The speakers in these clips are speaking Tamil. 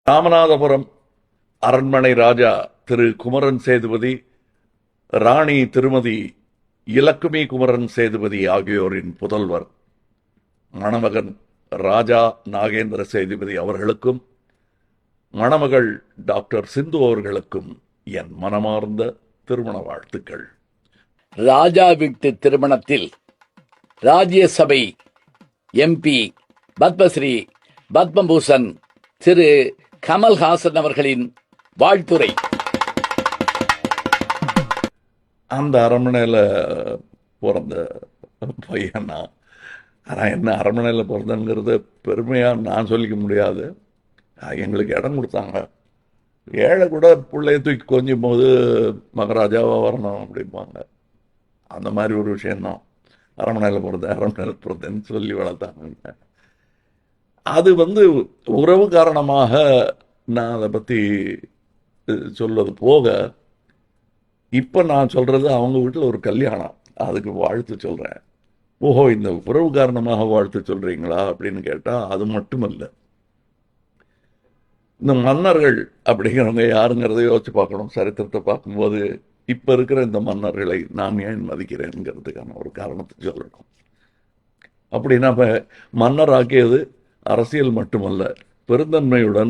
ராமநாதபுரம் அரண்மனை ராஜா திரு குமரன் சேதுபதி, ராணி திருமதி இலக்குமி குமரன் சேதுபதி ஆகியோரின் புதல்வர் மணமகன் ராஜா நாகேந்திர சேதுபதி அவர்களுக்கும் மணமகள் டாக்டர் சிந்து அவர்களுக்கும் என் மனமார்ந்த திருமண வாழ்த்துக்கள். ராஜா வீட்டு திருமணத்தில் ராஜ்யசபை எம்பி பத்மஸ்ரீ பத்மபூஷன் திரு கமல்ஹாசன் அவர்களின் வாழ்த்துரை. அந்த அரண்மனையில் பிறந்த பையனா, ஆனால் என்ன அரண்மனையில் பிறந்தங்கிறது பெருமையாக நான் சொல்லிக்க முடியாது. எங்களுக்கு இடம் கொடுத்தாங்க. ஏழை கூட பிள்ளைய தூக்கி கொஞ்சம் போது மகாராஜாவாக வரணும் அப்படிம்பாங்க. அந்த மாதிரி ஒரு விஷயந்தான். அரண்மனையில் பிறந்தேன்னு சொல்லி வளர்த்தாங்க. அது உறவு காரணமாக நான் அதை பற்றி சொல்வது போக, இப்போ நான் சொல்கிறது அவங்க வீட்டில் ஒரு கல்யாணம், அதுக்கு வாழ்த்து சொல்கிறேன். ஓஹோ, இந்த உறவு காரணமாக வாழ்த்து சொல்கிறீங்களா அப்படின்னு கேட்டால் அது மட்டுமல்ல. இந்த மன்னர்கள் அப்படிங்கிறவங்க யாருங்கிறத யோசிச்சு பார்க்கணும். சரித்திரத்தை பார்க்கும்போது இப்போ இருக்கிற இந்த மன்னர்களை நான் ஏன் மதிக்கிறேங்கிறதுக்கான ஒரு காரணத்தை சொல்லணும். அப்படி நம்ம மன்னராக்கியது அரசியல் மட்டுமல்ல, பெருந்தன்மையுடன்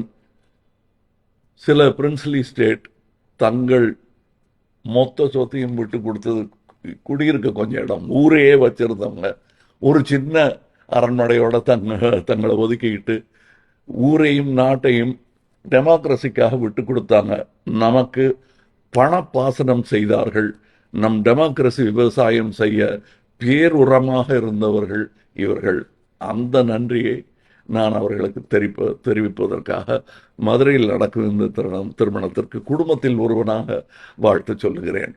சில பிரின்ஸ்லி ஸ்டேட் தங்கள் மொத்த சொத்தையும் விட்டு கொடுத்தது, குடியிருக்க கொஞ்சம் இடம், ஊரையே வச்சிருந்தவங்க ஒரு சின்ன அரண்மனையோட தங்களை ஒதுக்கிக்கிட்டு ஊரையும் நாட்டையும் டெமோக்ரஸிக்காக விட்டு கொடுத்தாங்க. நமக்கு பணப்பாசனம் செய்தார்கள். நம் டெமோக்ரஸி விவசாயம் செய்ய பேருரமாக இருந்தவர்கள் இவர்கள். அந்த நன்றியை நான் அவர்களுக்கு தெரிவிப்பதற்காக மதுரையில் நடக்கும் இந்த திருமணத்திற்கு குடும்பத்தில் ஒருவனாக வாழ்த்து சொல்லுகிறேன்.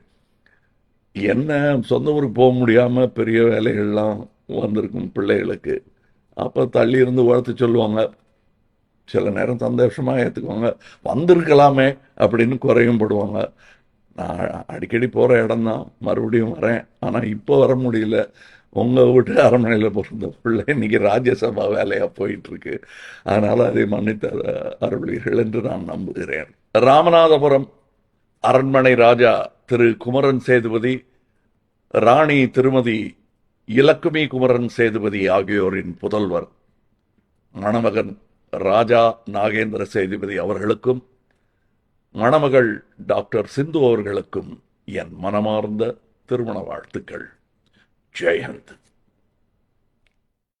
என்ன சொந்த ஊருக்கு போக முடியாமல் பெரிய வேலைகள்லாம் வந்திருக்கும் பிள்ளைகளுக்கு, அப்போ தள்ளி இருந்து வாழ்த்து சொல்லுவாங்க. சில நேரம் சந்தோஷமாக ஏற்றுக்குவாங்க. வந்திருக்கலாமே அப்படின்னு குறையும் படுவாங்க. நான் அடிக்கடி போகிற இடம்தான், மறுபடியும் வரேன். ஆனால் இப்போ வர முடியல. உங்கள் வீட்டு அரண்மனையில் பிறந்த பிள்ளை இன்னைக்கு ராஜ்யசபா வேலையாக போயிட்டுருக்கு. அதனால் அதை மன்னித்து அருள்வீர்கள் என்று நான் நம்புகிறேன். ராமநாதபுரம் அரண்மனை ராஜா திரு குமரன் சேதுபதி, ராணி திருமதி இலக்குமி குமரன் சேதுபதி ஆகியோரின் புதல்வர் மணமகன் ராஜா நாகேந்திர சேதுபதி அவர்களுக்கும் மணமகள் டாக்டர் சிந்து அவர்களுக்கும் என் மனமார்ந்த திருமண வாழ்த்துக்கள். ஜெய் ஹிந்த்.